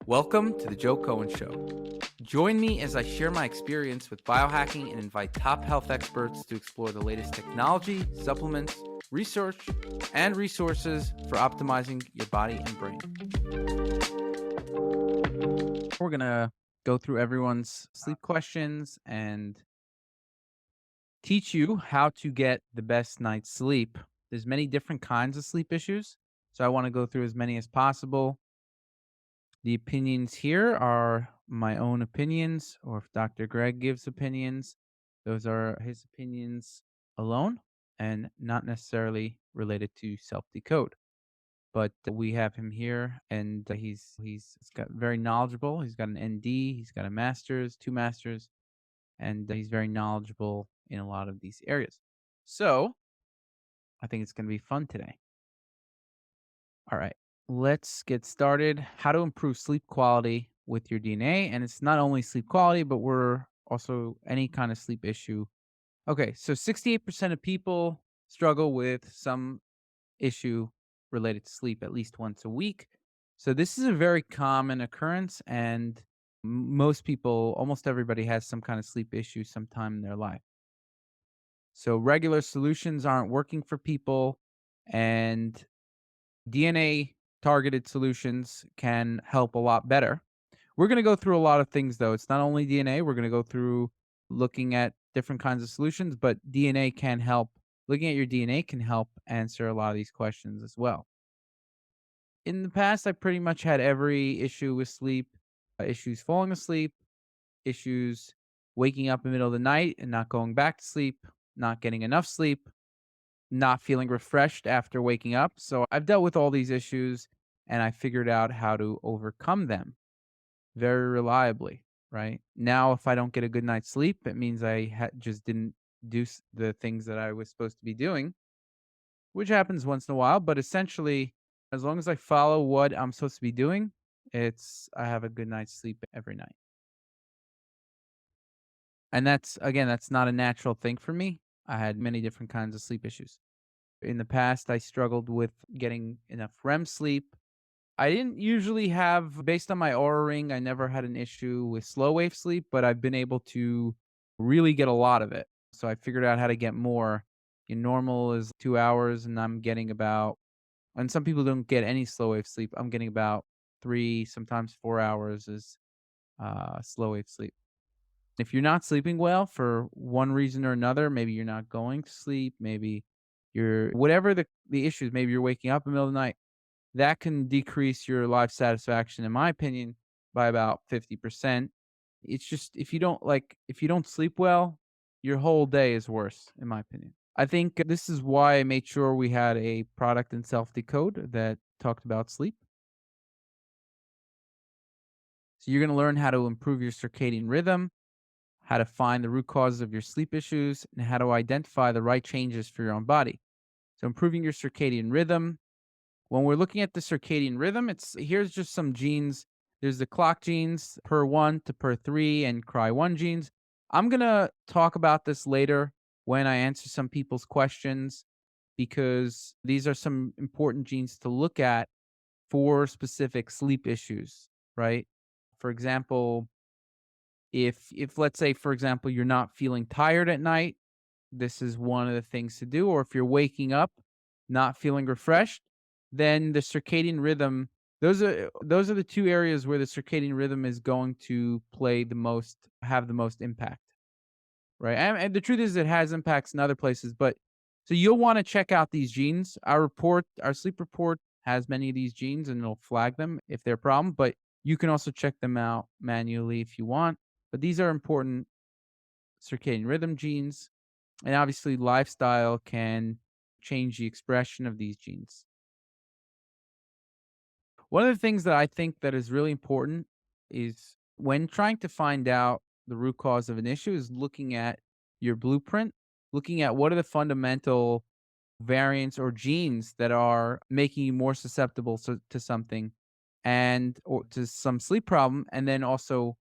Welcome to the Joe Cohen Show. Join me as I share my experience with biohacking and invite top health experts to explore the latest technology, supplements, research, and resources for optimizing your body and brain. We're going to go through everyone's sleep questions and teach you how to get the best night's sleep. There's many different kinds of sleep issues, so I want to go through as many as possible. The opinions here are my own opinions, or if Dr. Greg gives opinions, those are his opinions alone and not necessarily related to Self Decode. But we have him here, and he's got very knowledgeable. He's got an ND, he's got a master's, two masters, and he's very knowledgeable in a lot of these areas. So I think it's going to be fun today. All right, let's get started. How to improve sleep quality with your DNA. And it's not only sleep quality, but we're also any kind of sleep issue. Okay, so 68% of people struggle with some issue related to sleep at least once a week. So this is a very common occurrence, and most people, almost everybody, has some kind of sleep issue sometime in their life. So regular solutions aren't working for people, and DNA targeted solutions can help a lot better. We're going to go through a lot of things, though. It's not only DNA. We're going to go through looking at different kinds of solutions, but DNA can help. Looking at your DNA can help answer a lot of these questions as well. In the past, I pretty much had every issue with sleep, issues falling asleep, issues waking up in the middle of the night and not going back to sleep, not getting enough sleep, not feeling refreshed after waking up. So I've dealt with all these issues and I figured out how to overcome them very reliably, right? Now, if I don't get a good night's sleep, it means I just didn't do the things that I was supposed to be doing, which happens once in a while. But essentially, as long as I follow what I'm supposed to be doing, I have a good night's sleep every night. And that's not a natural thing for me. I had many different kinds of sleep issues. In the past, I struggled with getting enough REM sleep. I didn't usually have, based on my aura ring, I never had an issue with slow wave sleep, but I've been able to really get a lot of it. So I figured out how to get more. Normal is 2 hours, and I'm getting about, and some people don't get any slow wave sleep. I'm getting about 3, sometimes 4 hours is slow wave sleep. If you're not sleeping well for one reason or another, maybe you're not going to sleep, maybe you're whatever the issues, maybe you're waking up in the middle of the night, that can decrease your life satisfaction, in my opinion, by about 50%. It's just if you don't sleep well, your whole day is worse, in my opinion. I think this is why I made sure we had a product in Self Decode that talked about sleep. So you're going to learn how to improve your circadian rhythm, how to find the root causes of your sleep issues, and how to identify the right changes for your own body. So improving your circadian rhythm. When we're looking at the circadian rhythm, here's just some genes. There's the clock genes, per 1 to per 3, and cry 1 genes. I'm going to talk about this later when I answer some people's questions, because these are some important genes to look at for specific sleep issues, right? For example, if let's say, for example, you're not feeling tired at night, this is one of the things to do. Or if you're waking up not feeling refreshed, then the circadian rhythm, those are the two areas where the circadian rhythm is going to have the most impact, right? And the truth is, it has impacts in other places, but so you'll want to check out these genes. Our sleep report has many of these genes, and it'll flag them if they're a problem. But you can also check them out manually if you want. But these are important circadian rhythm genes. And obviously, lifestyle can change the expression of these genes. One of the things that I think that is really important is when trying to find out the root cause of an issue is looking at your blueprint, looking at what are the fundamental variants or genes that are making you more susceptible to something or to some sleep problem, and then also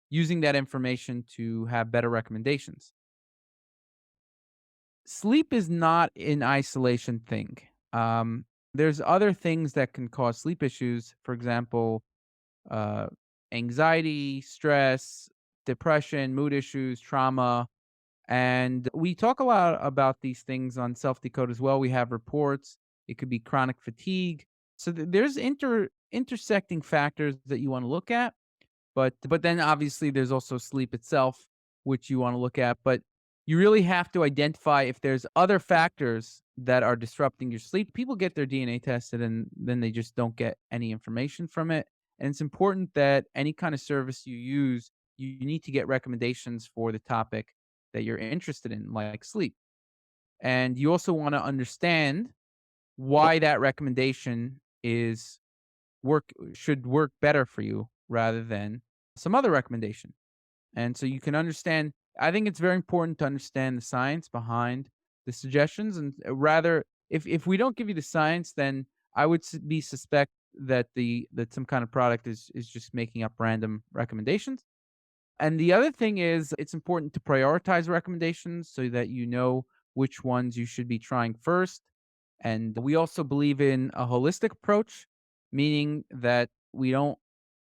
using that information to have better recommendations. Sleep is not an isolation thing. There's other things that can cause sleep issues. For example, anxiety, stress, depression, mood issues, trauma. And we talk a lot about these things on Self Decode as well. We have reports. It could be chronic fatigue. So there's intersecting factors that you want to look at. But then obviously there's also sleep itself, which you wanna look at, but you really have to identify if there's other factors that are disrupting your sleep. People get their DNA tested and then they just don't get any information from it, and it's important that any kind of service you use, you need to get recommendations for the topic that you're interested in, like sleep, and you also wanna understand why that recommendation is should work better for you rather than some other recommendation. And so you can understand I think it's very important to understand the science behind the suggestions and rather if we don't give you the science, then I would be suspect that that some kind of product is just making up random recommendations. And the other thing is it's important to prioritize recommendations so that you know which ones you should be trying first. And we also believe in a holistic approach, meaning that we don't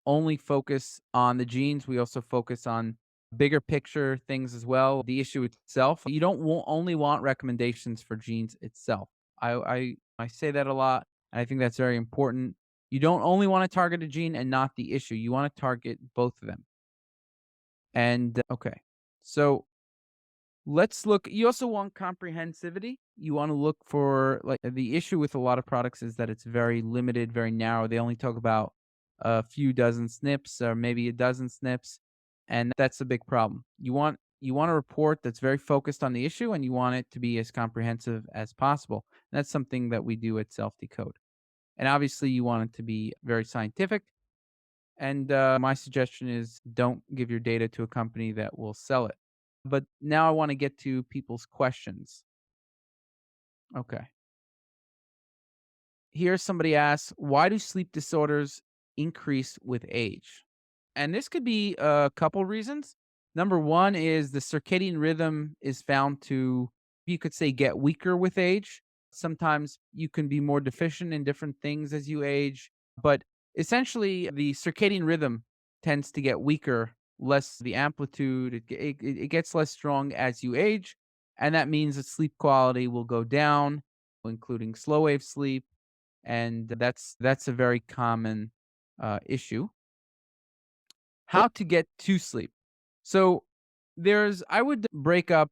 only focus on the genes, we also focus on bigger picture things as well. The issue itself, you don't only want recommendations for genes itself. I say that a lot, and I think that's very important. You don't only want to target a gene and not the issue. You want to target both of them. And okay, so let's look. You also want comprehensivity. You want to look for like the issue with a lot of products is that it's very limited, very narrow. They only talk about a few dozen SNPs or maybe a dozen SNPs, and that's a big problem. You want a report that's very focused on the issue, and you want it to be as comprehensive as possible. And that's something that we do at Self Decode. And obviously, you want it to be very scientific. And my suggestion is don't give your data to a company that will sell it. But now I want to get to people's questions. Okay. Here somebody asks, why do sleep disorders increase with age? And this could be a couple reasons. Number one is the circadian rhythm is found to, you could say, get weaker with age. Sometimes you can be more deficient in different things as you age, but essentially the circadian rhythm tends to get weaker, less the amplitude, it gets less strong as you age. And that means that sleep quality will go down, including slow wave sleep. And that's a very common issue. How to get to sleep. So I would break up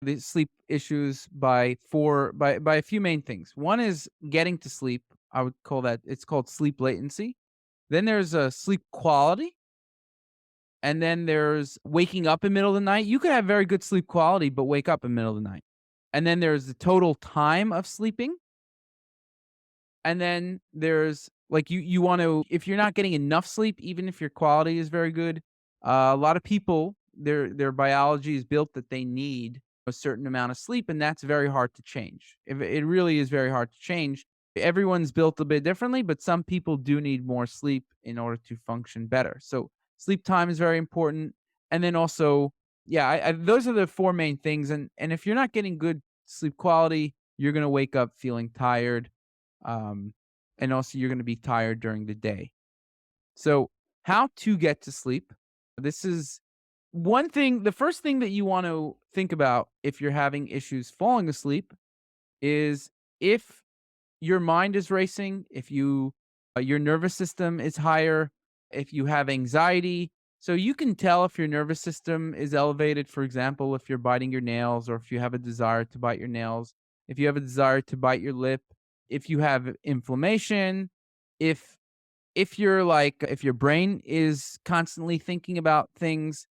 the sleep issues by a few main things. One is getting to sleep. I would call that it's called sleep latency. Then there's a sleep quality, and then there's waking up in the middle of the night. You could have very good sleep quality but wake up in the middle of the night. And then there's the total time of sleeping. And then there's like you want to if you're not getting enough sleep, even if your quality is very good, a lot of people their biology is built that they need a certain amount of sleep, and that's very hard to change. If it really is very hard to change. Everyone's built a bit differently, but some people do need more sleep in order to function better. So sleep time is very important, and then also, yeah, those are the four main things. And if you're not getting good sleep quality, you're gonna wake up feeling tired um, and also you're going to be tired during the day. So, how to get to sleep? This is one thing. The first thing that you want to think about if you're having issues falling asleep is if your mind is racing, if your nervous system is higher, if you have anxiety. So you can tell if your nervous system is elevated, for example, if you're biting your nails or if you have a desire to bite your nails, if you have a desire to bite your lip, if you have inflammation, if if your brain is constantly thinking about things,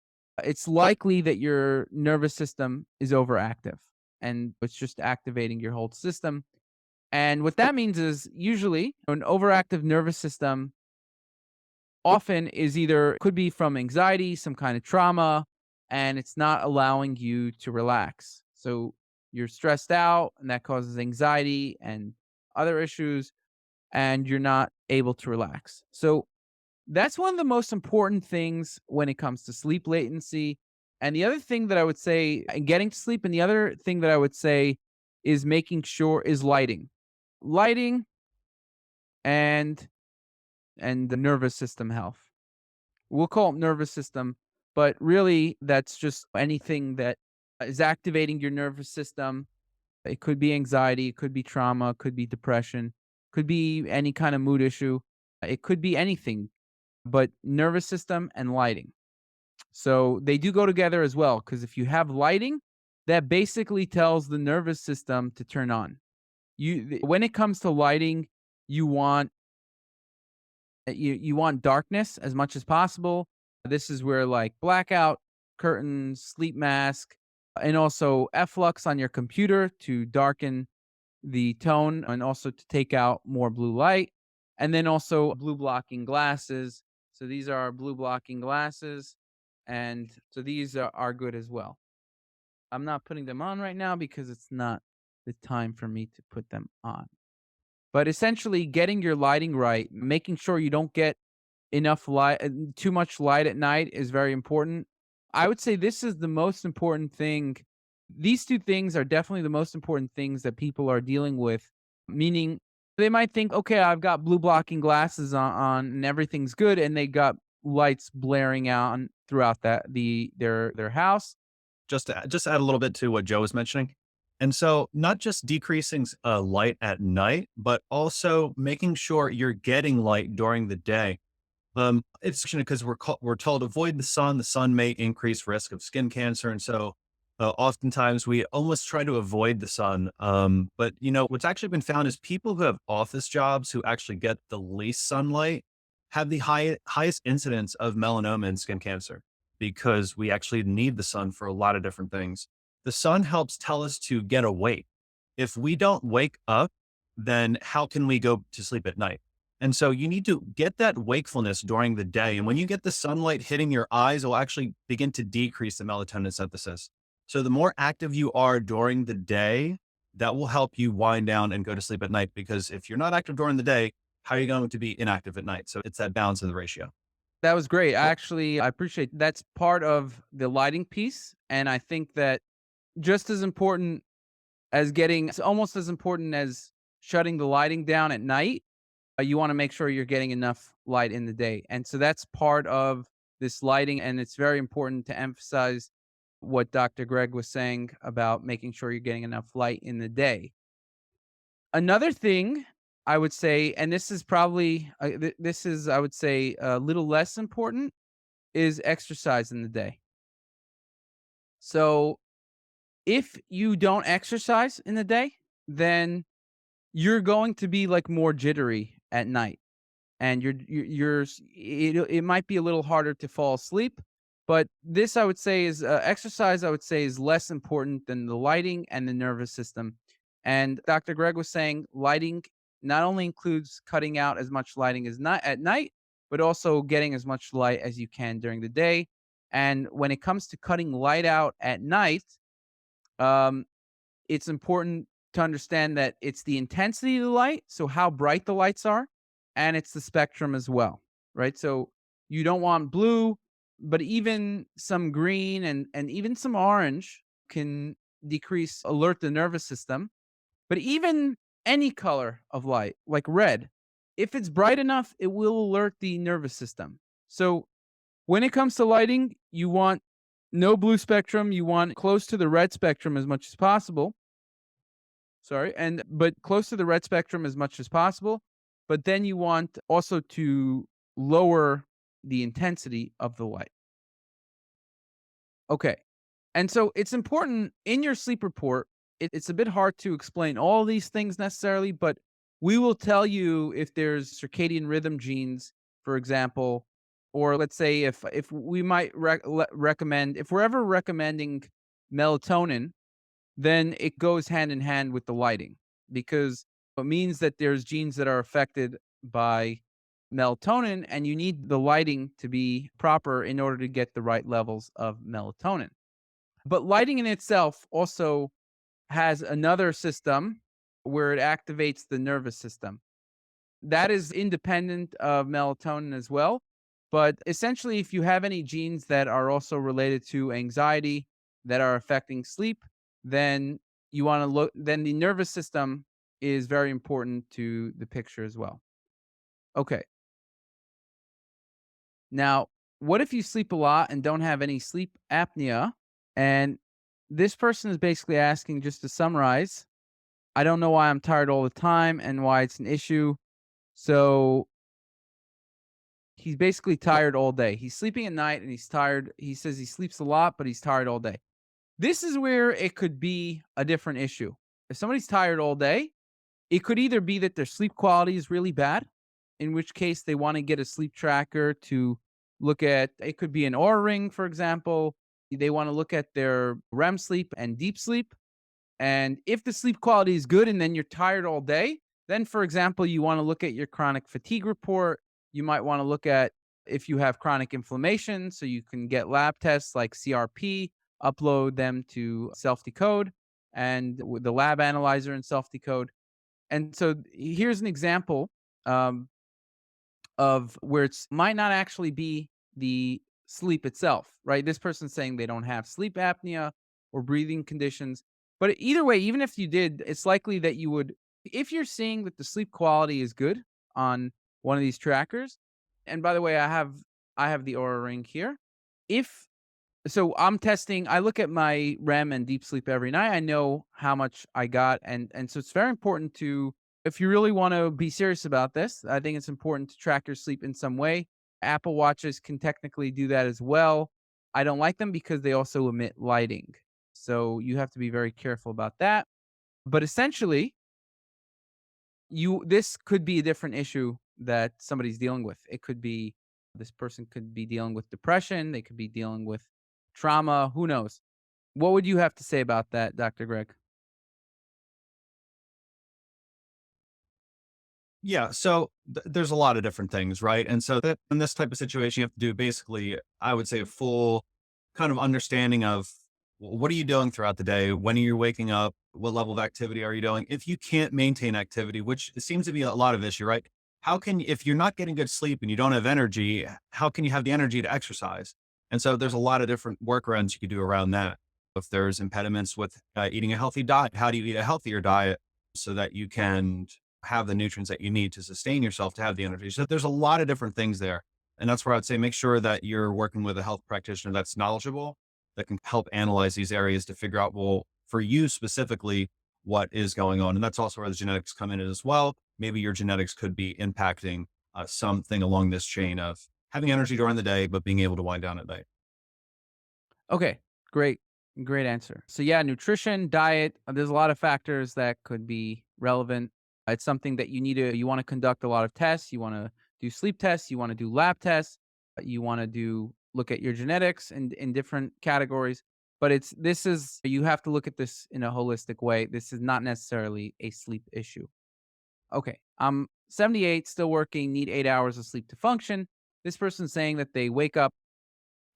it's likely that your nervous system is overactive and it's just activating your whole system. And what that means is usually an overactive nervous system often is either could be from anxiety, some kind of trauma, and it's not allowing you to relax. So you're stressed out and that causes anxiety and other issues and you're not able to relax. So that's one of the most important things when it comes to sleep latency. And the other thing that I would say, getting to sleep, and the other thing that I would say is making sure is lighting. Lighting and the nervous system health. We'll call it nervous system, but really that's just anything that is activating your nervous system. It could be anxiety, it could be trauma, it could be depression, could be any kind of mood issue. It could be anything, but nervous system and lighting. So they do go together as well, because if you have lighting, that basically tells the nervous system to turn on. When it comes to lighting, you want you want darkness as much as possible. This is where like blackout curtains, sleep mask, and also efflux on your computer to darken the tone and also to take out more blue light, and then also blue blocking glasses. So these are blue blocking glasses, and so these are good as well. I'm not putting them on right now because it's not the time for me to put them on. But essentially, getting your lighting right, making sure you don't get enough light, too much light at night is very important. I would say this is the most important thing. These 2 things are definitely the most important things that people are dealing with, meaning they might think, "Okay, I've got blue blocking glasses on and everything's good," and they got lights blaring out throughout their house. Just to add a little bit to what Joe was mentioning. And so not just decreasing light at night, but also making sure you're getting light during the day. It's because we're told avoid the sun. The sun may increase risk of skin cancer, and so oftentimes we almost try to avoid the sun. But you know what's actually been found is people who have office jobs who actually get the least sunlight have the highest incidence of melanoma and skin cancer because we actually need the sun for a lot of different things. The sun helps tell us to get awake. If we don't wake up, then how can we go to sleep at night? And so you need to get that wakefulness during the day. And when you get the sunlight hitting your eyes, it will actually begin to decrease the melatonin synthesis. So the more active you are during the day, that will help you wind down and go to sleep at night. Because if you're not active during the day, how are you going to be inactive at night? So it's that balance of the ratio. That was great. I appreciate that's part of the lighting piece, and I think that just as important as getting it's almost as important as shutting the lighting down at night, you wanna make sure you're getting enough light in the day, and so that's part of this lighting, and it's very important to emphasize what Dr. Greg was saying about making sure you're getting enough light in the day. Another thing I would say, and this is probably, this is, I would say, a little less important, is exercise in the day. So, if you don't exercise in the day, then you're going to be, like, more jittery at night. And it might be a little harder to fall asleep, but this I would say is exercise. I would say is less important than the lighting and the nervous system. And Dr. Greg was saying lighting not only includes cutting out as much lighting as not at night, but also getting as much light as you can during the day. And when it comes to cutting light out at night, um, it's important to understand that it's the intensity of the light, so how bright the lights are, and it's the spectrum as well, right? So you don't want blue, but even some green and even some orange can alert the nervous system. But even any color of light, like red, if it's bright enough, it will alert the nervous system. So when it comes to lighting, you want no blue spectrum, you want close to the red spectrum as much as possible. Sorry, and but close to the red spectrum as much as possible, but then you want also to lower the intensity of the light. Okay. And so it's important in your sleep report. It's a bit hard to explain all these things necessarily, but we will tell you if there's circadian rhythm genes, for example, or let's say if we might recommend if we're ever recommending melatonin, then it goes hand in hand with the lighting because it means that there's genes that are affected by melatonin and you need the lighting to be proper in order to get the right levels of melatonin. But lighting in itself also has another system where it activates the nervous system. That is independent of melatonin as well. But essentially, if you have any genes that are also related to anxiety that are affecting sleep, then then the nervous system is very important to the picture as well. Okay. Now, what if you sleep a lot and don't have any sleep apnea? And this person is basically asking, just to summarize, I don't know why I'm tired all the time and why it's an issue. So he's basically tired all day. He's sleeping at night and he's tired. He says he sleeps a lot, but he's tired all day. This is where it could be a different issue. If somebody's tired all day, it could either be that their sleep quality is really bad, in which case they want to get a sleep tracker to look at. It could be an Aura ring, for example. They want to look at their REM sleep and deep sleep. And if the sleep quality is good and then you're tired all day, then, for example, you want to look at your chronic fatigue report. You might want to look at if you have chronic inflammation. So you can get lab tests like CRP, upload them to self decode and with the lab analyzer and self decode. And so here's an example um, of where it's might not actually be the sleep itself, right? This person's saying they don't have sleep apnea or breathing conditions. But either way, even if you did, it's likely that you would, if you're seeing that the sleep quality is good on one of these trackers. And by the way, I have the Aura ring here. If so I'm testing, I look at my REM and deep sleep every night. I know how much I got, and so it's very important to, if you really wanna be serious about this, I think it's important to track your sleep in some way. Apple Watches can technically do that as well. I don't like them because they also emit lighting. So you have to be very careful about that. But essentially, you this could be a different issue that somebody's dealing with. It could be this person could be dealing with depression, they could be dealing with trauma, who knows? What would you have to say about that, Dr. Greg? Yeah, so there's a lot of different things, right? And so that in this type of situation, you have to do basically, I would say, a full kind of understanding of what are you doing throughout the day? When are you waking up? What level of activity are you doing? If you can't maintain activity, which seems to be a lot of issue, right? How can, if you're not getting good sleep and you don't have energy, how can you have the energy to exercise? And so there's a lot of different workarounds you could do around that. If there's impediments with eating a healthy diet, how do you eat a healthier diet so that you can have the nutrients that you need to sustain yourself to have the energy? So there's a lot of different things there. And that's where I'd say make sure that you're working with a health practitioner that's knowledgeable, that can help analyze these areas to figure out, well, for you specifically, what is going on. And that's also where the genetics come in as well. Maybe your genetics could be impacting something along this chain of having energy during the day, but being able to wind down at night. Okay, great, great answer. So yeah, nutrition, diet, there's a lot of factors that could be relevant. It's something that you want to conduct a lot of tests. You want to do sleep tests. You want to do lab tests. You want to do look at your genetics in different categories. But this is you have to look at this in a holistic way. This is not necessarily a sleep issue. Okay, I'm 78, still working, need 8 hours of sleep to function. This person's saying that they wake up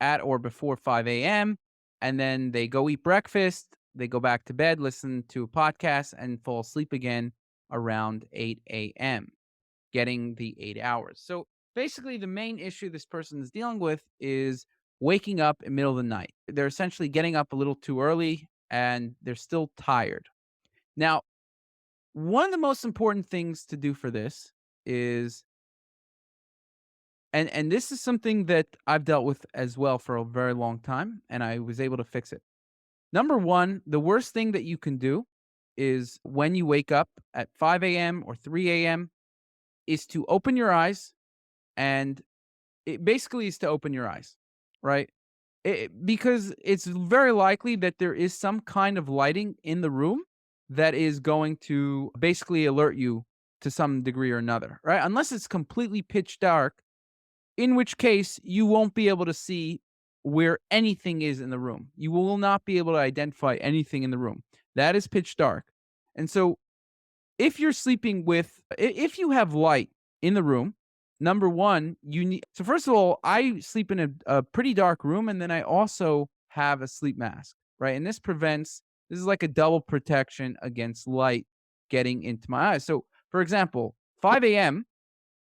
at or before 5 a.m. and then they go eat breakfast, they go back to bed, listen to a podcast, and fall asleep again around 8 a.m., getting the 8 hours. So basically, the main issue this person is dealing with is waking up in the middle of the night. They're essentially getting up a little too early and they're still tired. Now, one of the most important things to do for this is, and this is something that I've dealt with as well for a very long time, and I was able to fix it. Number one, the worst thing that you can do is when you wake up at 5 a.m. or 3 a.m. is to open your eyes, and it basically is to open your eyes, right? Because it's very likely that there is some kind of lighting in the room that is going to basically alert you to some degree or another, right? Unless it's completely pitch dark, in which case you won't be able to see where anything is in the room. You will not be able to identify anything in the room. That is pitch dark. And so if you're sleeping with if you have light in the room, number 1, you need so first of all, I sleep in a pretty dark room, and then I also have a sleep mask, right? And this is like a double protection against light getting into my eyes. So, for example, 5 a.m.,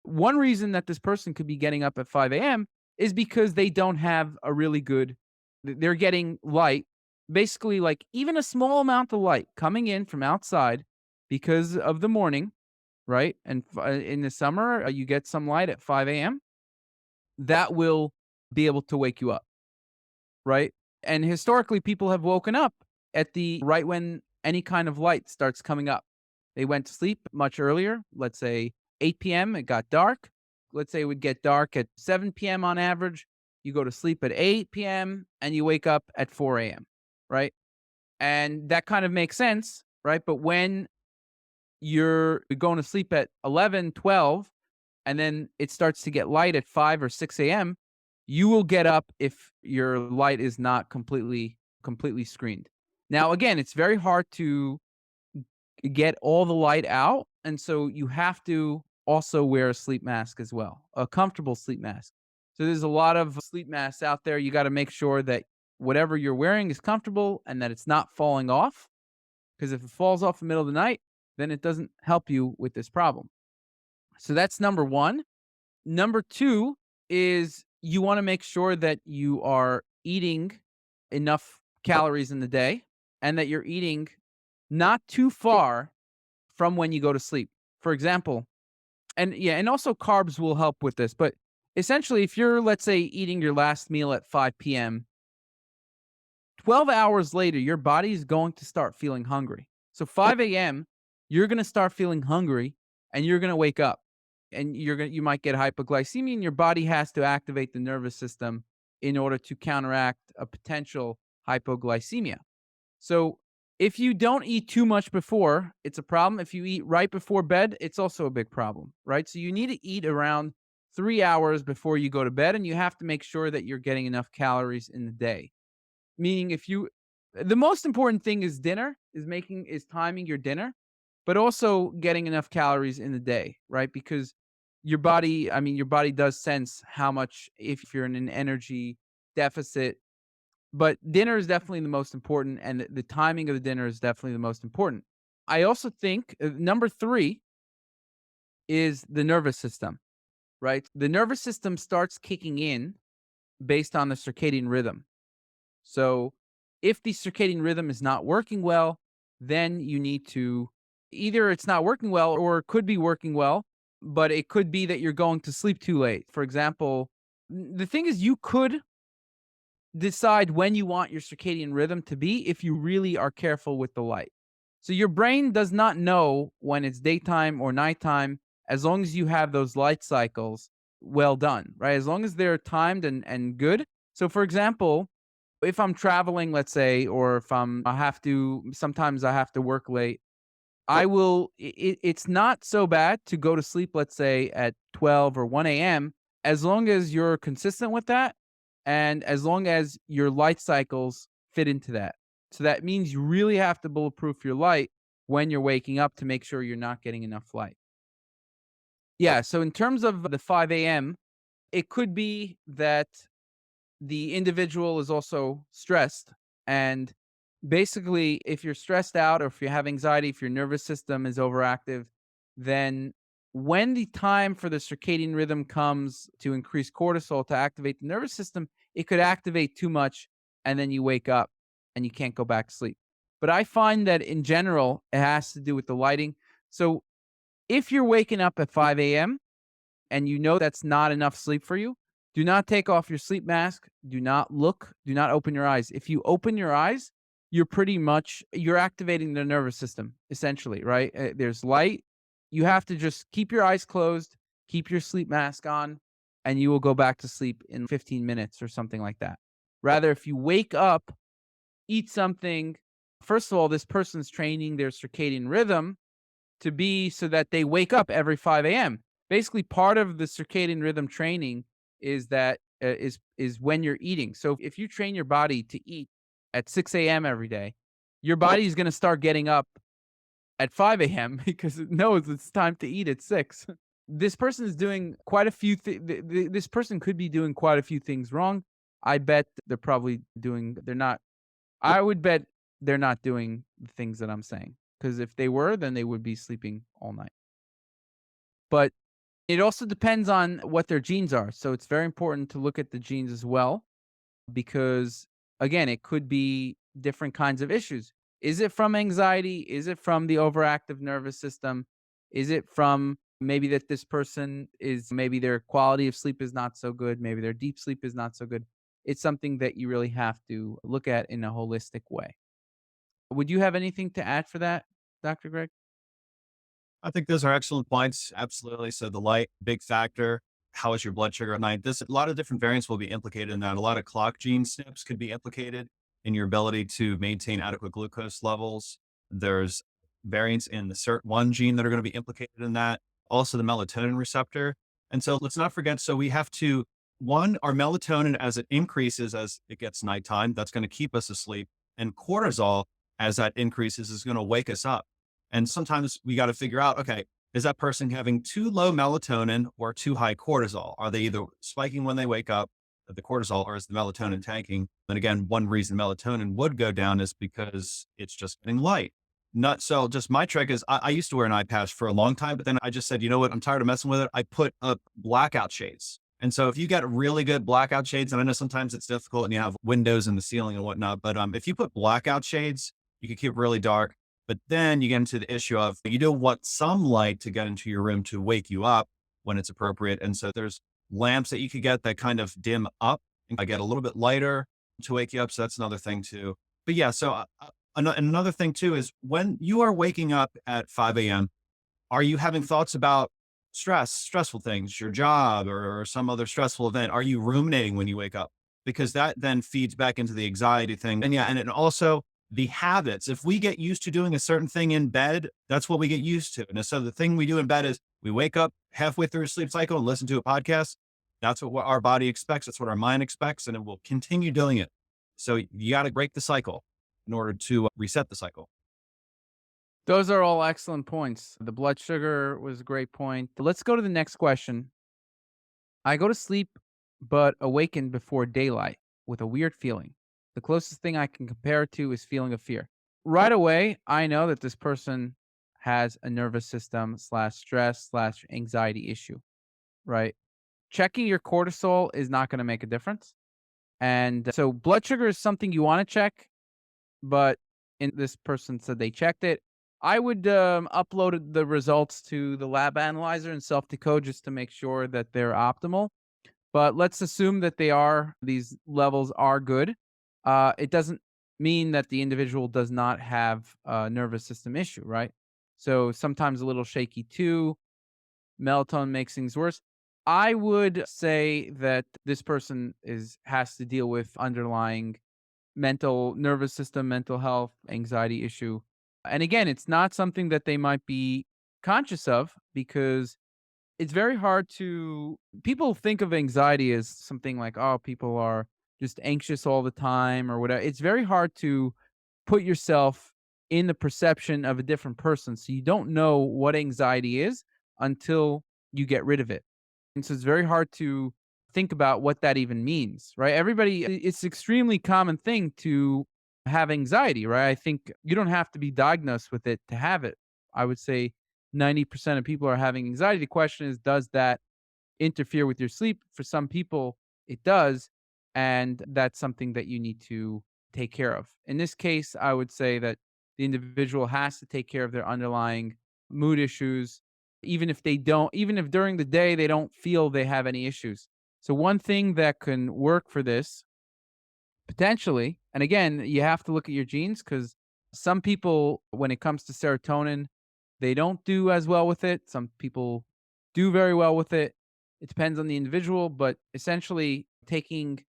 one reason that this person could be getting up at 5 a.m. is because they don't have a really good they're getting light, basically like even a small amount of light coming in from outside because of the morning, right? And in the summer, you get some light at 5 a.m. That will be able to wake you up, right? And historically, people have woken up at the right when any kind of light starts coming up. They went to sleep much earlier, let's say 8 p.m., it got dark. Let's say it would get dark at 7 p.m. on average. You go to sleep at 8 p.m. and you wake up at 4 a.m., right? And that kind of makes sense, right? But when you're going to sleep at 11, 12, and then it starts to get light at 5 or 6 a.m., you will get up if your light is not completely screened. Now, again, it's very hard to get all the light out, and so you have to also wear a sleep mask as well, a comfortable sleep mask. So there's a lot of sleep masks out there. You got to make sure that whatever you're wearing is comfortable and that it's not falling off, because if it falls off in the middle of the night, then it doesn't help you with this problem. So that's number 1. Number 2 is you wanna make sure that you are eating enough calories in the day and that you're eating not too far from when you go to sleep. For example, and also carbs will help with this, but essentially, if you're, let's say, eating your last meal at 5 p.m., 12 hours later, your body is going to start feeling hungry. So 5 a.m., you're gonna start feeling hungry and you're gonna wake up and you might get hypoglycemia, and your body has to activate the nervous system in order to counteract a potential hypoglycemia. So if you don't eat too much before, it's a problem. If you eat right before bed, it's also a big problem, right? So you need to eat around 3 hours before you go to bed, and you have to make sure that you're getting enough calories in the day. Meaning if you the most important thing is dinner, is timing your dinner, but also getting enough calories in the day, right? Because your body does sense how much if you're in an energy deficit, but dinner is definitely the most important, and the timing of the dinner is definitely the most important. I also think, number 3 is the nervous system, right? The nervous system starts kicking in based on the circadian rhythm. So if the circadian rhythm is not working well, then you need to either it's not working well or it could be working well, but it could be that you're going to sleep too late. For example, the thing is, you could decide when you want your circadian rhythm to be if you really are careful with the light. So your brain does not know when it's daytime or nighttime as long as you have those light cycles well done, right? As long as they're timed and good. So for example, if I'm traveling, let's say, or if I have to, sometimes I have to work late, it's not so bad to go to sleep, let's say, at 12 or 1 a.m., as long as you're consistent with that and as long as your light cycles fit into that. So that means you really have to bulletproof your light when you're waking up to make sure you're not getting enough light. Yeah. So in terms of the 5 a.m., it could be that the individual is also stressed. And basically, if you're stressed out or if you have anxiety, if your nervous system is overactive, then when the time for the circadian rhythm comes to increase cortisol to activate the nervous system, it could activate too much and then you wake up and you can't go back to sleep. But I find that in general, it has to do with the lighting. So if you're waking up at 5 a.m., and you know that's not enough sleep for you, do not take off your sleep mask. Do not look. Do not open your eyes. If you open your eyes, you're activating the nervous system essentially, right? There's light. You have to just keep your eyes closed, keep your sleep mask on, and you will go back to sleep in 15 minutes or something like that. Rather, if you wake up, eat something. First of all, this person's training their circadian rhythm to be so that they wake up every 5 a.m. Basically, part of the circadian rhythm training is that is when you're eating. So if you train your body to eat at 6 a.m. every day, your body is going to start getting up at 5 a.m. because it knows it's time to eat at 6. This person is doing quite a few this person could be doing quite a few things wrong. I bet they're not I would bet they're not doing the things that I'm saying, because if they were, then they would be sleeping all night. But it also depends on what their genes are. So it's very important to look at the genes as well, because again, it could be different kinds of issues. Is it from anxiety? Is it from the overactive nervous system? Is it from Maybe that this person is maybe their quality of sleep is not so good, maybe their deep sleep is not so good. It's something that you really have to look at in a holistic way. Would you have anything to add for that, Dr. Greg? I think those are excellent points. Absolutely. So the light, big factor. How is your blood sugar at night? This a lot of different variants will be implicated in that. A lot of clock gene SNPs could be implicated in your ability to maintain adequate glucose levels. There's variants in the SIRT1 gene that are going to be implicated in that. Also the melatonin receptor. And so let's not forget. So we have to one, our melatonin as it increases as it gets nighttime, that's going to keep us asleep. And cortisol as that increases is going to wake us up. And sometimes we got to figure out, okay, is that person having too low melatonin or too high cortisol? Are they either spiking when they wake up, the cortisol, or is the melatonin tanking? And again, one reason melatonin would go down is because it's just getting light. Not so just my trick is I used to wear an eye patch for a long time, but then I just said, you know what? I'm tired of messing with it. I put up blackout shades. And so if you get really good blackout shades, and I know sometimes it's difficult and you have windows in the ceiling and whatnot, but if you put blackout shades, you can keep it really dark. But then you get into the issue of you do want some light to get into your room to wake you up when it's appropriate. And so there's lamps that you could get that kind of dim up and I get a little bit lighter to wake you up. So that's another thing too. But yeah, so another thing too is when you are waking up at 5 a.m., are you having thoughts about stressful things, your job or some other stressful event? Are you ruminating when you wake up? Because that then feeds back into the anxiety thing. And yeah, and it also the habits. If we get used to doing a certain thing in bed, that's what we get used to. And so the thing we do in bed is we wake up halfway through a sleep cycle and listen to a podcast. That's what our body expects. That's what our mind expects. And it will continue doing it. So you got to break the cycle in order to reset the cycle. Those are all excellent points. The blood sugar was a great point. Let's go to the next question. I go to sleep but awaken before daylight with a weird feeling. The closest thing I can compare it to is feeling of fear. Right away, I know that this person has a nervous system slash stress slash anxiety issue, right? Checking your cortisol is not going to make a difference. And so blood sugar is something you want to check, but in this person said they checked it. I would upload the results to the lab analyzer and self decode just to make sure that they're optimal. But let's assume that these levels are good. It doesn't mean that the individual does not have a nervous system issue, right? So sometimes a little shaky too. Melatonin makes things worse. I would say that this person has to deal with underlying mental nervous system, mental health, anxiety issue. And again, it's not something that they might be conscious of because it's very hard to people think of anxiety as something like, oh, people are just anxious all the time or whatever. It's very hard to put yourself in the perception of a different person. So you don't know what anxiety is until you get rid of it. And so it's very hard to think about what that even means, right? It's extremely common thing to have anxiety, right? I think you don't have to be diagnosed with it to have it. I would say 90% of people are having anxiety. The question is, does that interfere with your sleep? For some people, it does. And that's something that you need to take care of. In this case, I would say that the individual has to take care of their underlying mood issues, even if during the day they don't feel they have any issues. So, one thing that can work for this potentially, and again, you have to look at your genes because some people, when it comes to serotonin, they don't do as well with it. Some people do very well with it. It depends on the individual, but essentially taking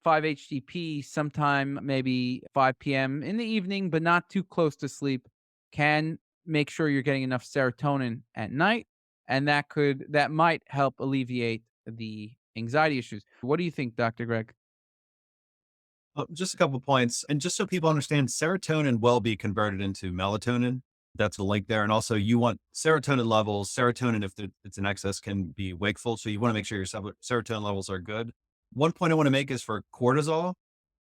5-HTP sometime maybe 5 p.m. in the evening, but not too close to sleep, can make sure you're getting enough serotonin at night, and that might help alleviate the anxiety issues. What do you think, Dr. Greg? Just a couple points. And just so people understand, serotonin will be converted into melatonin. That's the link there. And also, you want serotonin levels. Serotonin, if it's in excess, can be wakeful. So you want to make sure your serotonin levels are good. One point I want to make is for cortisol.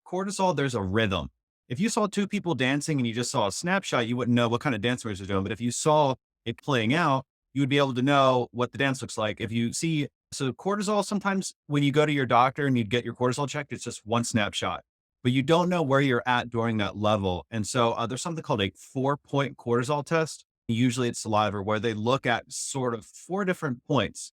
Cortisol, there's a rhythm. If you saw two people dancing and you just saw a snapshot, you wouldn't know what kind of dance moves they're doing. But if you saw it playing out, you would be able to know what the dance looks like. If you see, so cortisol, sometimes when you go to your doctor and you get your cortisol checked, it's just one snapshot but you don't know where you're at during that level. And so there's something called a 4-point cortisol test. Usually it's saliva, where they look at sort of 4 different points.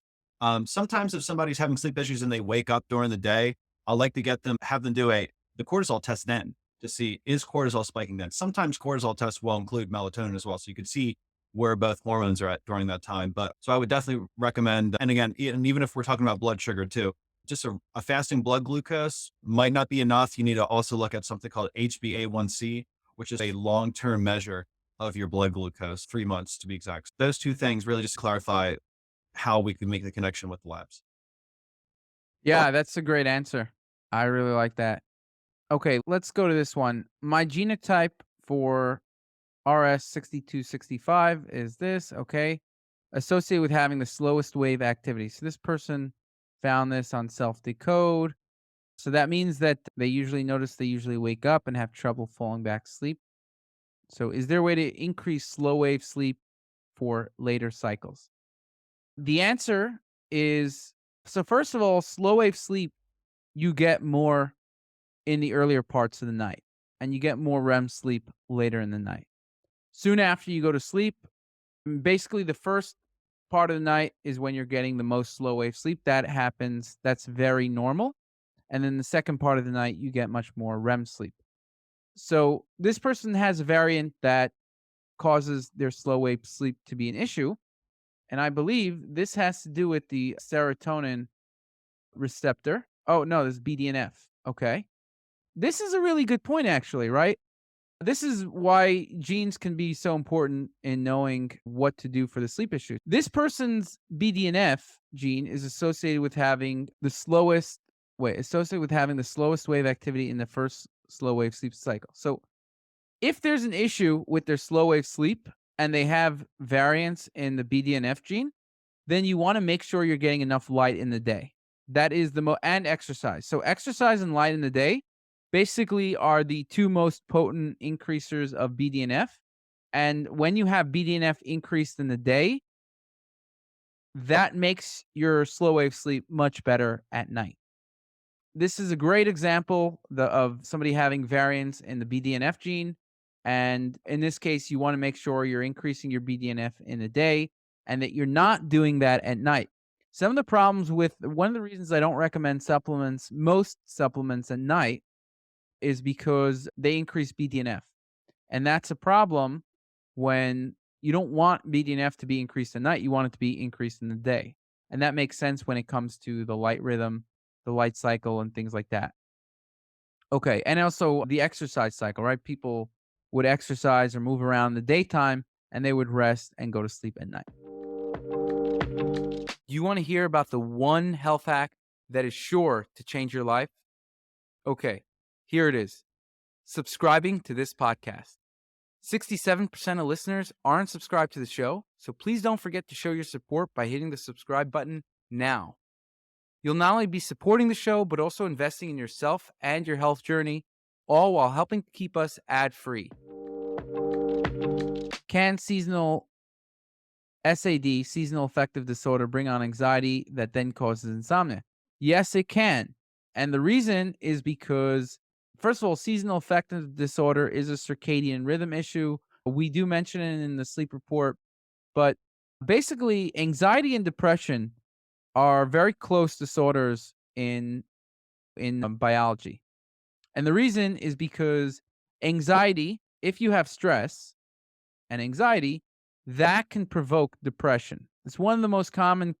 Sometimes if somebody's having sleep issues and they wake up during the day, I like to have them do the cortisol test then to see, is cortisol spiking then? Sometimes cortisol tests will include melatonin as well. So you can see where both hormones are at during that time. But so I would definitely recommend, and again, and even if we're talking about blood sugar too, just a fasting blood glucose might not be enough. You need to also look at something called HbA1c, which is a long-term measure of your blood glucose, 3 months to be exact. Those two things really just clarify how we can make the connection with the labs. Yeah, that's a great answer. I really like that. Okay, let's go to this one. My genotype for RS6265 is this, okay? Associated with having the slowest wave activity. So this person found this on Self Decode. So that means that they usually wake up and have trouble falling back asleep. So is there a way to increase slow wave sleep for later cycles? The answer is, so first of all, slow wave sleep, you get more in the earlier parts of the night, and you get more REM sleep later in the night. Soon after you go to sleep, basically the first part of the night is when you're getting the most slow wave sleep. That happens, that's very normal. And then the second part of the night, you get much more REM sleep. So this person has a variant that causes their slow wave sleep to be an issue. And I believe this has to do with the serotonin receptor. Oh, no, this is BDNF. Okay. This is a really good point, actually, right? This is why genes can be so important in knowing what to do for the sleep issue. This person's BDNF gene is associated with having the slowest wave activity in the first slow wave sleep cycle. So if there's an issue with their slow wave sleep and they have variants in the BDNF gene, then you want to make sure you're getting enough light in the day. That is and exercise. So exercise and light in the day basically are the two most potent increasers of BDNF. And when you have BDNF increased in the day, that makes your slow wave sleep much better at night. This is a great example of somebody having variants in the BDNF gene. And in this case, you want to make sure you're increasing your BDNF in the day and that you're not doing that at night. Some of the problems with one of the reasons I don't recommend most supplements at night, is because they increase BDNF. And that's a problem when you don't want BDNF to be increased at night. You want it to be increased in the day. And that makes sense when it comes to the light rhythm, the light cycle, and things like that. Okay. And also the exercise cycle, right? People would exercise or move around in the daytime and they would rest and go to sleep at night. You want to hear about the one health hack that is sure to change your life? Okay. Here it is: subscribing to this podcast. 67% of listeners aren't subscribed to the show, so please don't forget to show your support by hitting the subscribe button now. You'll not only be supporting the show, but also investing in yourself and your health journey, all while helping to keep us ad-free. Can seasonal SAD, seasonal affective disorder, bring on anxiety that then causes insomnia? Yes, it can. And the reason is because, first of all, seasonal affective disorder is a circadian rhythm issue. We do mention it in the sleep report, but basically, anxiety and depression are very close disorders in biology. And the reason is because anxiety, if you have stress and anxiety, that can provoke depression. It's one of the most common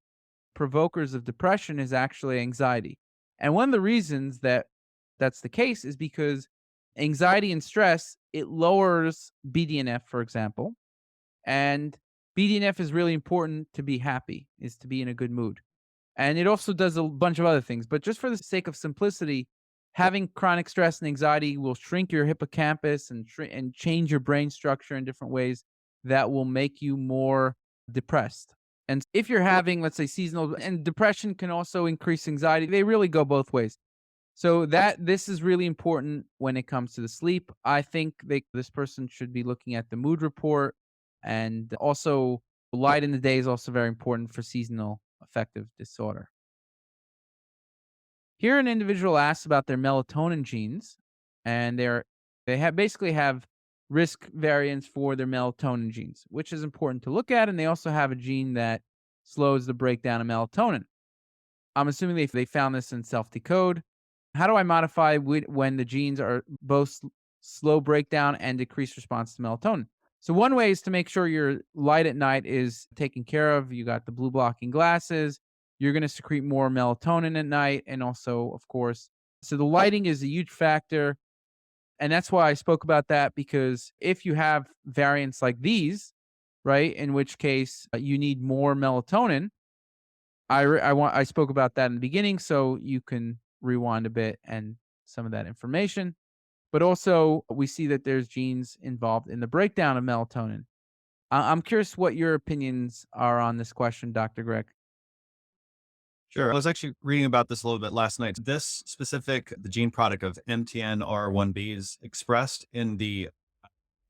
provokers of depression is actually anxiety. And one of the reasons that that's the case is because anxiety and stress, it lowers BDNF, for example. And BDNF is really important to be happy, is to be in a good mood. And it also does a bunch of other things. But just for the sake of simplicity, having chronic stress and anxiety will shrink your hippocampus and change your brain structure in different ways that will make you more depressed. And if you're having, let's say, seasonal, and depression can also increase anxiety, they really go both ways. So this is really important when it comes to the sleep. I think this person should be looking at the mood report, and also light in the day is also very important for seasonal affective disorder. Here, an individual asks about their melatonin genes, and they have basically have risk variants for their melatonin genes, which is important to look at. And they also have a gene that slows the breakdown of melatonin. I'm assuming they found this in self decode. How do I modify when the genes are both slow breakdown and decreased response to melatonin? So one way is to make sure your light at night is taken care of. You got the blue blocking glasses. You're going to secrete more melatonin at night, and also, of course, so the lighting is a huge factor, and that's why I spoke about that, because if you have variants like these, right, in which case you need more melatonin, I spoke about that in the beginning, so you can rewind a bit and some of that information. But also, we see that there's genes involved in the breakdown of melatonin. I'm curious what your opinions are on this question, Dr. Greg. Sure. I was actually reading about this a little bit last night. This specific, the gene product of MTNR1B is expressed in the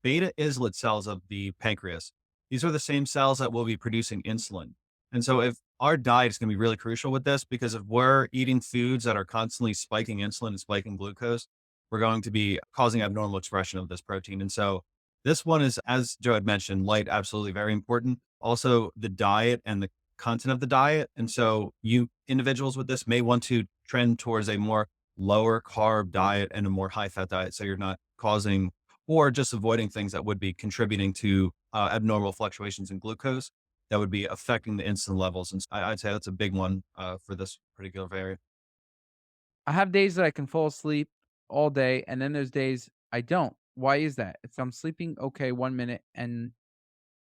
beta islet cells of the pancreas. These are the same cells that will be producing insulin. And so if our diet is going to be really crucial with this, because if we're eating foods that are constantly spiking insulin and spiking glucose, we're going to be causing abnormal expression of this protein. And so this one is, as Joe had mentioned, light, absolutely very important. Also the diet and the content of the diet. And so you individuals with this may want to trend towards a more lower carb diet and a more high fat diet. So you're not causing or just avoiding things that would be contributing to abnormal fluctuations in glucose that would be affecting the insulin levels. And I'd say that's a big one for this particular variant. I have days that I can fall asleep all day, and then there's days I don't. Why is that? It's I'm sleeping okay 1 minute and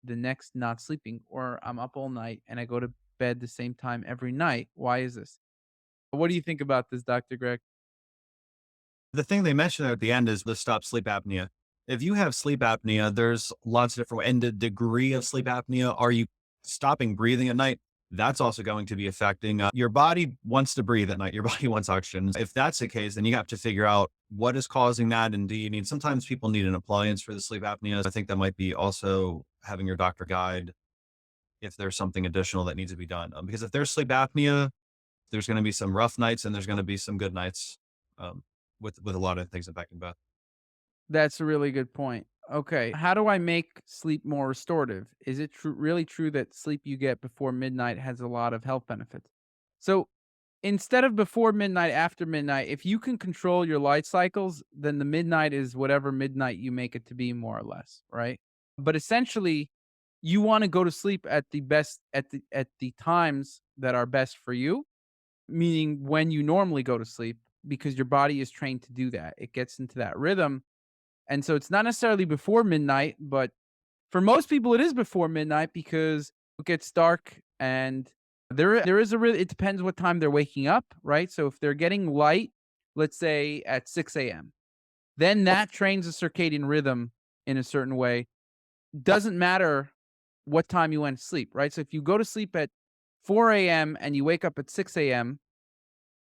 the next not sleeping, or I'm up all night and I go to bed the same time every night. Why is this? What do you think about this, Dr. Greg? The thing they mentioned at the end is the stop sleep apnea. If you have sleep apnea, there's lots of different, and the degree of sleep apnea, are you stopping breathing at night? That's also going to be affecting your body wants to breathe at night. Your body wants oxygen. If that's the case, then you have to figure out what is causing that. And do you need, sometimes people need an appliance for the sleep apnea. I think that might be also having your doctor guide if there's something additional that needs to be done. Because if there's sleep apnea, there's going to be some rough nights and there's going to be some good nights um, with a lot of things affecting both. That's a really good point. Okay. How do I make sleep more restorative? Is it really true that sleep you get before midnight has a lot of health benefits? So instead of before midnight, after midnight, if you can control your light cycles, then the midnight is whatever midnight you make it to be, more or less, right? But essentially, you want to go to sleep at the best at the times that are best for you, meaning when you normally go to sleep, because your body is trained to do that. It gets into that rhythm, and so it's not necessarily before midnight, but for most people it is before midnight because it gets dark, and there is a really, it depends what time they're waking up, right? So if they're getting light, let's say at 6 a.m., then that trains the circadian rhythm in a certain way. Doesn't matter what time you went to sleep, right? So if you go to sleep at 4 a.m. and you wake up at 6 a.m.,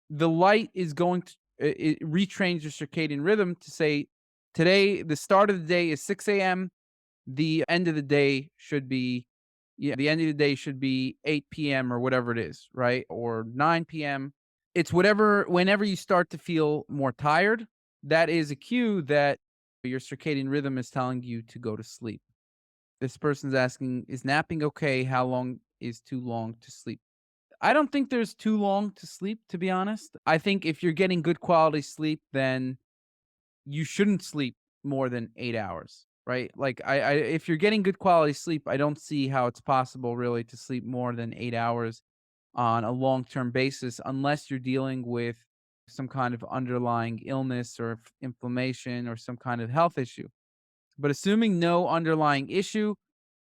the light is going to it retrains your circadian rhythm to say, today the start of the day is 6 a.m., the end of the day should be, yeah, the end of the day should be 8 p.m. or whatever it is, right? Or 9 p.m. It's whatever, whenever you start to feel more tired, that is a cue that your circadian rhythm is telling you to go to sleep. This person's asking, is napping okay? How long is too long to sleep? I don't think there's too long to sleep, to be honest. I think if you're getting good quality sleep, then you shouldn't sleep more than 8 hours, right? Like if you're getting good quality sleep, I don't see how it's possible really to sleep more than 8 hours on a long term basis, unless you're dealing with some kind of underlying illness or inflammation or some kind of health issue. But assuming no underlying issue,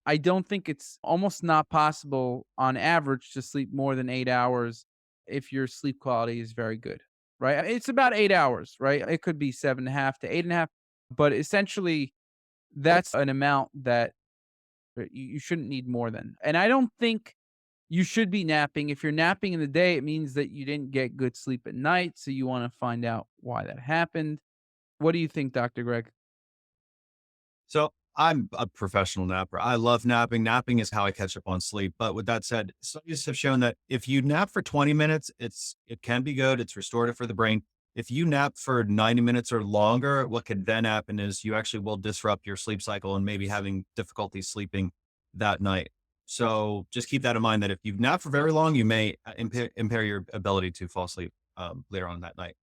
I don't think it's almost not possible on average to sleep more than 8 hours if your sleep quality is very good, right? It's about 8 hours, right? It could be 7.5 to 8.5, but essentially that's an amount that you shouldn't need more than. And I don't think you should be napping. If you're napping in the day, it means that you didn't get good sleep at night. So you want to find out why that happened. What do you think, Dr. Greg? So I'm a professional napper. I love napping. Napping is how I catch up on sleep. But with that said, studies have shown that if you nap for 20 minutes, it can be good. It's restorative for the brain. If you nap for 90 minutes or longer, what could then happen is you actually will disrupt your sleep cycle and maybe having difficulty sleeping that night. So just keep that in mind that if you've napped for very long, you may impair your ability to fall asleep later on that night.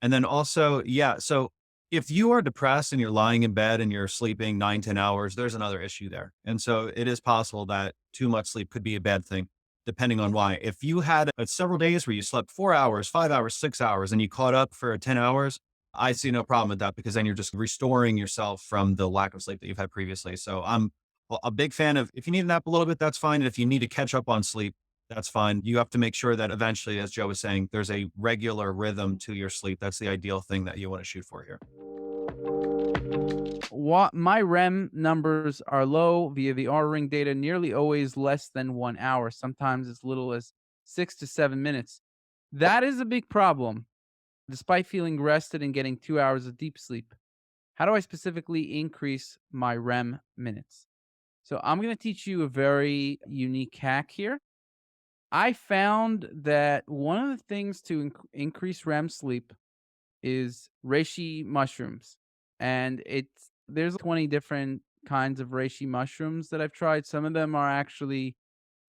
And then also, yeah, so if you are depressed and you're lying in bed and you're sleeping 9, 10 hours, there's another issue there. And so it is possible that too much sleep could be a bad thing, depending on why. If you had several days where you slept 4 hours, 5 hours, 6 hours, and you caught up for 10 hours, I see no problem with that because then you're just restoring yourself from the lack of sleep that you've had previously. So I'm a big fan of if you need to nap a little bit, that's fine. And if you need to catch up on sleep, that's fine. You have to make sure that eventually, as Joe was saying, there's a regular rhythm to your sleep. That's the ideal thing that you want to shoot for here. What my REM numbers are low via the R ring data, nearly always less than 1 hour, sometimes as little as 6 to 7 minutes. That is a big problem, despite feeling rested and getting 2 hours of deep sleep. How do I specifically increase my REM minutes? So I'm going to teach you a very unique hack here. I found that one of the things to increase REM sleep is reishi mushrooms. And there's 20 different kinds of reishi mushrooms that I've tried. Some of them are actually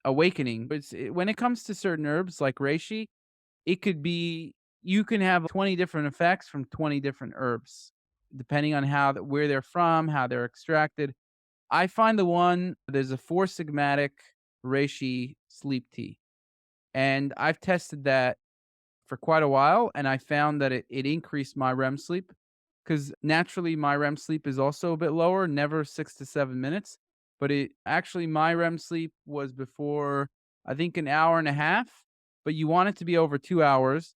awakening. But when it comes to certain herbs like reishi, it could be you can have 20 different effects from 20 different herbs depending on where they're from, how they're extracted. I find there's a four sigmatic reishi sleep tea, and I've tested that for quite a while, and I found that it increased my REM sleep because naturally my REM sleep is also a bit lower, never 6 to 7 minutes. But my REM sleep was before, I think, an hour and a half, but you want it to be over 2 hours.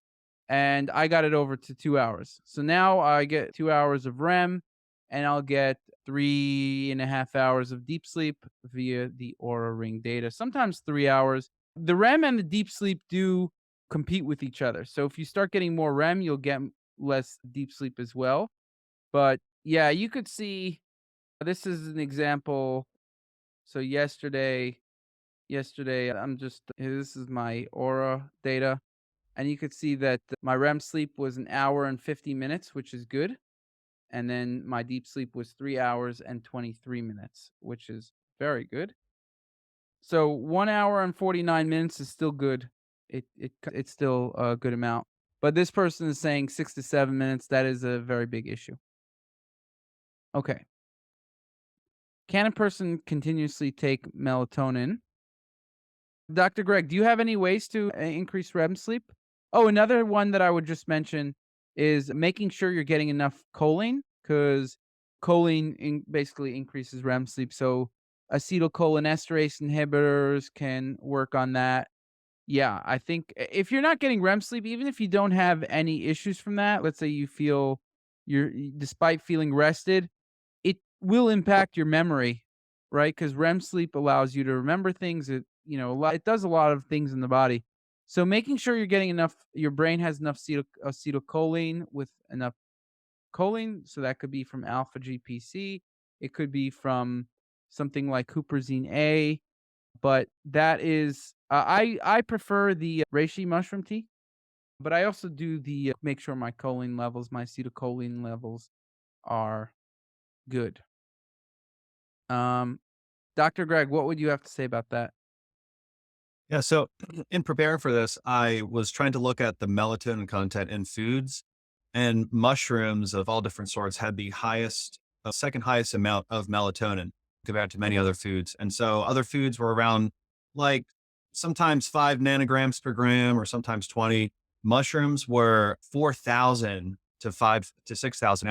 And I got it over to 2 hours. So now I get 2 hours of REM and I'll get 3.5 hours of deep sleep via the Aura Ring data, sometimes 3 hours. The REM and the deep sleep do compete with each other. So if you start getting more REM, you'll get less deep sleep as well. But yeah, you could see this is an example. So yesterday, this is my Aura data, and you could see that my REM sleep was an hour and 50 minutes, which is good. And then my deep sleep was 3 hours and 23 minutes, which is very good. So 1 hour and 49 minutes is still good. It's still a good amount. But this person is saying 6 to 7 minutes. That is a very big issue. Okay. Can a person continuously take melatonin? Dr. Greg, do you have any ways to increase REM sleep? Oh, another one that I would just mention is making sure you're getting enough choline because choline basically increases REM sleep. So acetylcholinesterase inhibitors can work on that. Yeah, I think if you're not getting REM sleep, even if you don't have any issues from that, let's say you feel despite feeling rested, it will impact your memory, right? Because REM sleep allows you to remember things. It does a lot of things in the body. So making sure you're getting enough, your brain has enough acetylcholine with enough choline. So that could be from alpha GPC. It could be from something like huperzine A, but that is I prefer the reishi mushroom tea, but I also do the make sure my acetylcholine levels are good. Um, Dr. Greg, what would you have to say about that? Yeah. So in preparing for this, I was trying to look at the melatonin content in foods, and mushrooms of all different sorts had the second highest amount of melatonin compared to many other foods. And so other foods were around like sometimes 5 nanograms per gram or sometimes 20. Mushrooms were 4,000 to 5 to 6,000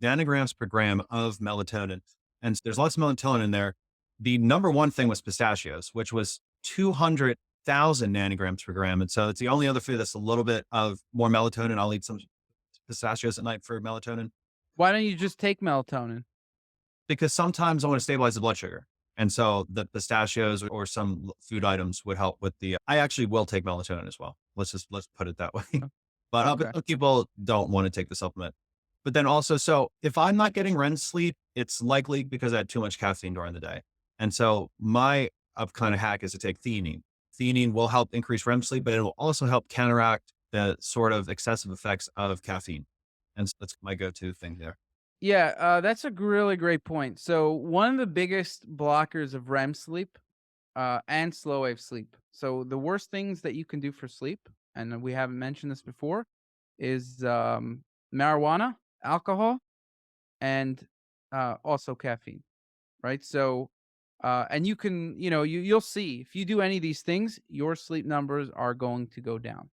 nanograms per gram of melatonin. And there's lots of melatonin in there. The number one thing was pistachios, which was 200,000 nanograms per gram. And so it's the only other food that's a little bit of more melatonin. I'll eat some pistachios at night for melatonin Why don't you just take melatonin? because sometimes I want to stabilize the blood sugar. And so the pistachios or some food items would help with I actually will take melatonin as well. Let's put it that way. O But okay. some people don't want to take the supplement. But then also, so if I'm not getting REM sleep, it's likely because I had too much caffeine during the day. And so my up kind of hack is to take theanine. Theanine will help increase REM sleep, but it will also help counteract the sort of excessive effects of caffeine. And so that's my go-to thing there. Yeah, that's a really great point. So one of the biggest blockers of REM sleep and slow wave sleep. So the worst things that you can do for sleep, and we haven't mentioned this before, is marijuana, alcohol, and also caffeine. Right. So, and you can, you'll see if you do any of these things, your sleep numbers are going to go down.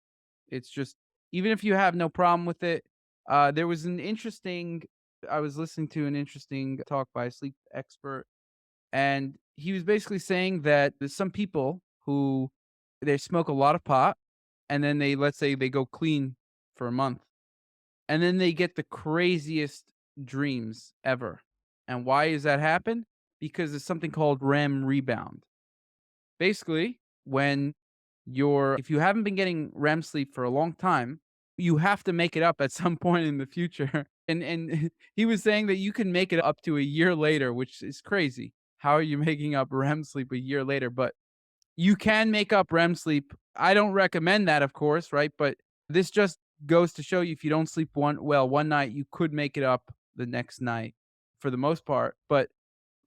It's just, even if you have no problem with it. There was an interesting, I was listening to an interesting talk by a sleep expert, and he was basically saying that there's some people who they smoke a lot of pot, and then let's say they go clean for a month, and then they get the craziest dreams ever. And why does that happen? Because it's something called REM rebound. Basically, when if you haven't been getting REM sleep for a long time, you have to make it up at some point in the future. And he was saying that you can make it up to a year later, which is crazy. How are you making up REM sleep a year later? But you can make up REM sleep. I don't recommend that, of course, right? But this just goes to show you, if you don't sleep one night, you could make it up the next night for the most part. But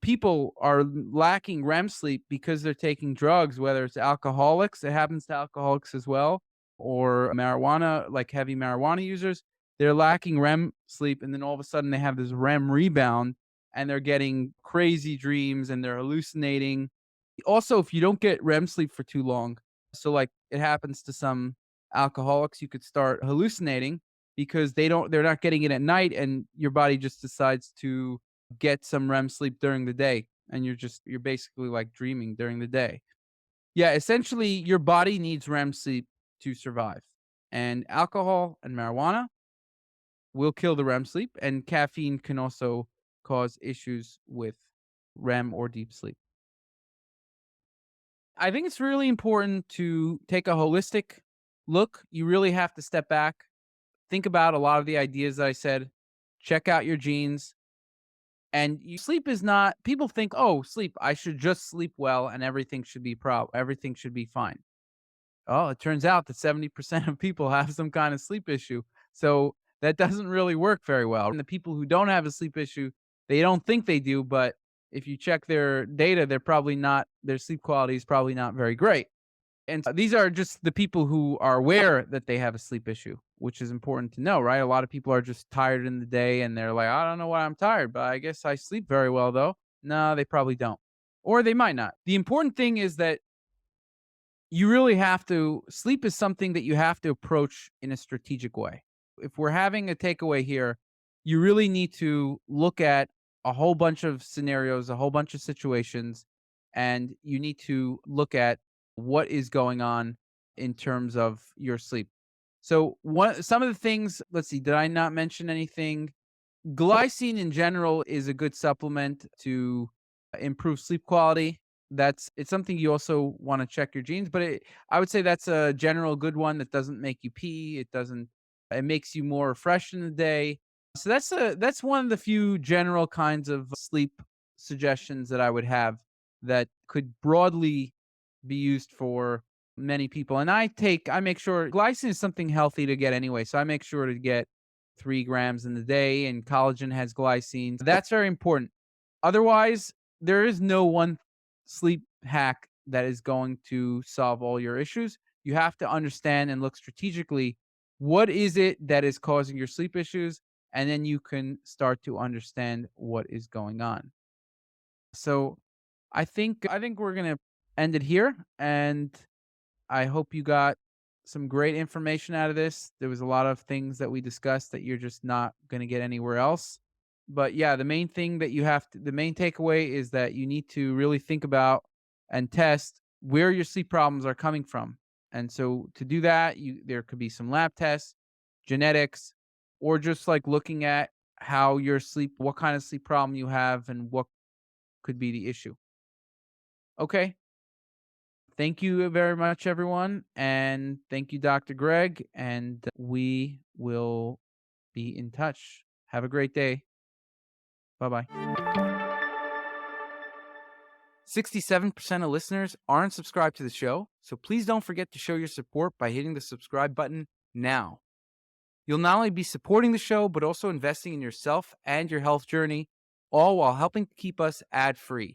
people are lacking REM sleep because they're taking drugs, whether it's alcoholics, it happens to alcoholics as well, or marijuana, like heavy marijuana users. They're lacking REM sleep, and then all of a sudden they have this REM rebound, and they're getting crazy dreams and they're hallucinating. Also, if you don't get REM sleep for too long, so like it happens to some alcoholics, you could start hallucinating because they're not getting it at night, and your body just decides to get some REM sleep during the day, and you're basically like dreaming during the day. Yeah, essentially your body needs REM sleep to survive. And alcohol and marijuana will kill the REM sleep, and caffeine can also cause issues with REM or deep sleep. I think it's really important to take a holistic look. You really have to step back, think about a lot of the ideas that I said, check out your genes. And sleep is not, people think, oh, sleep, I should just sleep well and everything should be fine. Oh, it turns out that 70% of people have some kind of sleep issue. So that doesn't really work very well. And the people who don't have a sleep issue, they don't think they do, but if you check their data, their sleep quality is probably not very great. And these are just the people who are aware that they have a sleep issue, which is important to know, right? A lot of people are just tired in the day and they're like, I don't know why I'm tired, but I guess I sleep very well though. No, they probably don't. Or they might not. The important thing is that you really have to sleep is something that you have to approach in a strategic way. If we're having a takeaway here, you really need to look at a whole bunch of scenarios, a whole bunch of situations, and you need to look at what is going on in terms of your sleep. So, some of the things, let's see, did I not mention anything? Glycine in general is a good supplement to improve sleep quality. It's something you also want to check your genes, but I would say that's a general good one that doesn't make you pee. It makes you more fresh in the day. So that's one of the few general kinds of sleep suggestions that I would have that could broadly be used for many people. And I make sure glycine is something healthy to get anyway. So I make sure to get 3 grams in the day, and collagen has glycine. That's very important. Otherwise, there is no one sleep hack that is going to solve all your issues. You have to understand and look strategically, what is it that is causing your sleep issues? And then you can start to understand what is going on. So I think we're gonna end it here, and I hope you got some great information out of this. There was a lot of things that we discussed that you're just not going to get anywhere else. But yeah, the main takeaway is that you need to really think about and test where your sleep problems are coming from. And so to do that, there could be some lab tests, genetics, or just like looking at what kind of sleep problem you have and what could be the issue. Okay. Thank you very much, everyone. And thank you, Dr. Greg. And we will be in touch. Have a great day. Bye bye. 67% of listeners aren't subscribed to the show. So please don't forget to show your support by hitting the subscribe button now. You'll not only be supporting the show, but also investing in yourself and your health journey, all while helping to keep us ad free.